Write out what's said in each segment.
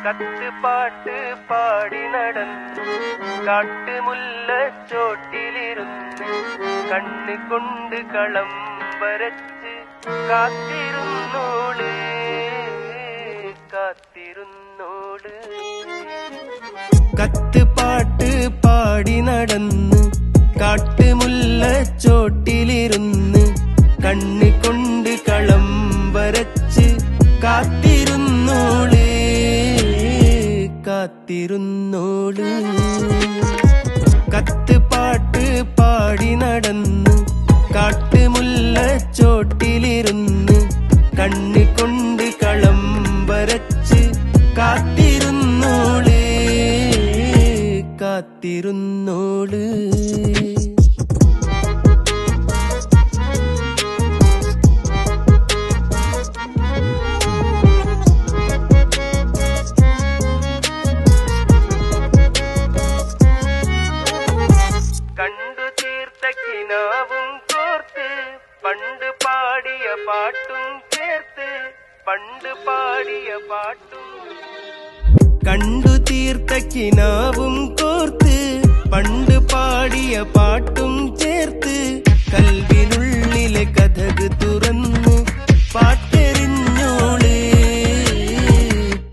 കത്തുപാട്ട് പാടി നടന്നു കാട്ടുമുല്ലച്ചോട്ടിലിരുന്ന് കണ്ണ് കൊണ്ട് കളം വരച്ച് കാത്തിരുന്നോള് കാത്തിരുന്നോള്. കത്തുപാട്ട് പാടി നടന്ന് കാട്ടുമുല്ലച്ചോട്ടിലിരുന്ന് കണ്ണ് കൊണ്ട് കളം വരച്ച് കാത്തിരുന്നോള് കാത്തിരുന്നോള്. കത്തുപാട്ട് പാടി നടന്ന് കാട്ടുമുല്ലച്ചോട്ടിലിരുന്ന് കണ്ണ് കൊണ്ട് കളം വരച്ച് കാത്തിരുന്നോള് കാത്തിരുന്നോള്. കിനാവും കോർത്ത് പണ്ട് പാടിയ പാട്ടും ചേർത്ത് പണ്ട് പാടിയ പാട്ടും കണ്ടു തീർത്ത കിനാവും കോർത്ത് പണ്ട് പാടിയ പാട്ടും ചേർത്ത് കൽവിനുള്ളിലെ കഥക് തുറന്ന് പാട്ടെറിഞ്ഞോള്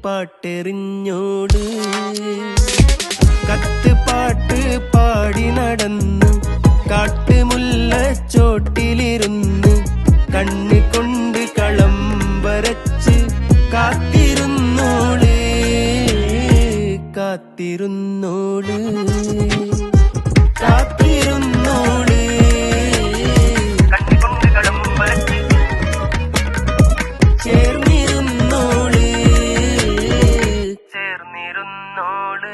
പാട്ടെറിഞ്ഞോള്. കത്തുപാട്ട് പാടി നടന്ന് കാട്ടുമുല്ലച്ചോട്ടിലിരുന്ന് കണ്ണ് കൊണ്ട് കളം വരച്ച് കാത്തിരുന്നോള് കാത്തിരുന്നോള് കാത്തിരുന്നോള്. കണ്ണ് കൊണ്ട് കളം വരച്ച് ചേർന്നിരുന്നോള് ചേർന്നിരുന്നോള്.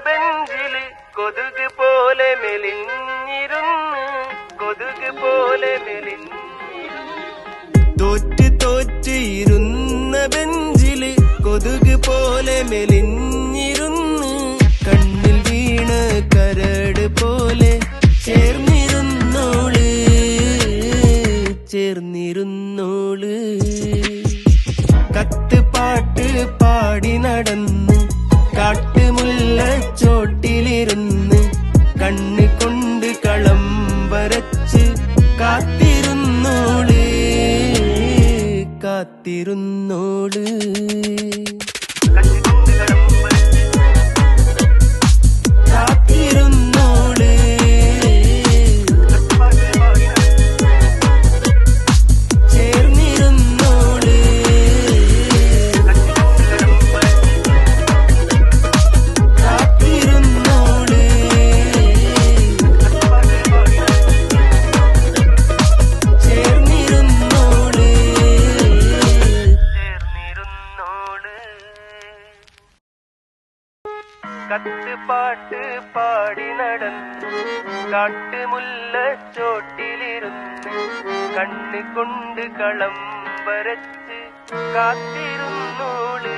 ബെഞ്ചില് കൊതുക് പോലെ മെലിഞ്ഞിരുന്ന് കൊതുക് പോലെ തോറ്റ് തോറ്റിരുന്ന ബെഞ്ചില് കൊതുക് പോലെ മെലിഞ്ഞിരുന്ന് കണ്ണിൽ വീണ കരട് പോലെ ചേർന്നിരുന്നോള് ചേർന്നിരുന്നോള്. കത്തുപാട്ട് പാടി നടന്ന് കാട്ടുമുല്ലച്ചോട്ടിലിരുന്ന് കണ്ണ് കൊണ്ട് കളം വരച്ച് കാത്തിരുന്നോള് കാത്തിരുന്നോള്. കാത്തിരുന്നോള് ചേർന്നിരുന്നോള് കാത്തിരുന്നോള് ചേർന്നിരുന്നോള് ചേർന്നിരുന്നോള്. കത്തുപാട്ട് പാടി നടന്നു കാട്ടുമുല്ലച്ചോട്ടിലിരുന്ന് കണ്ണ് കൊണ്ട് കളം വരച്ച് കാത്തിരുന്നോള്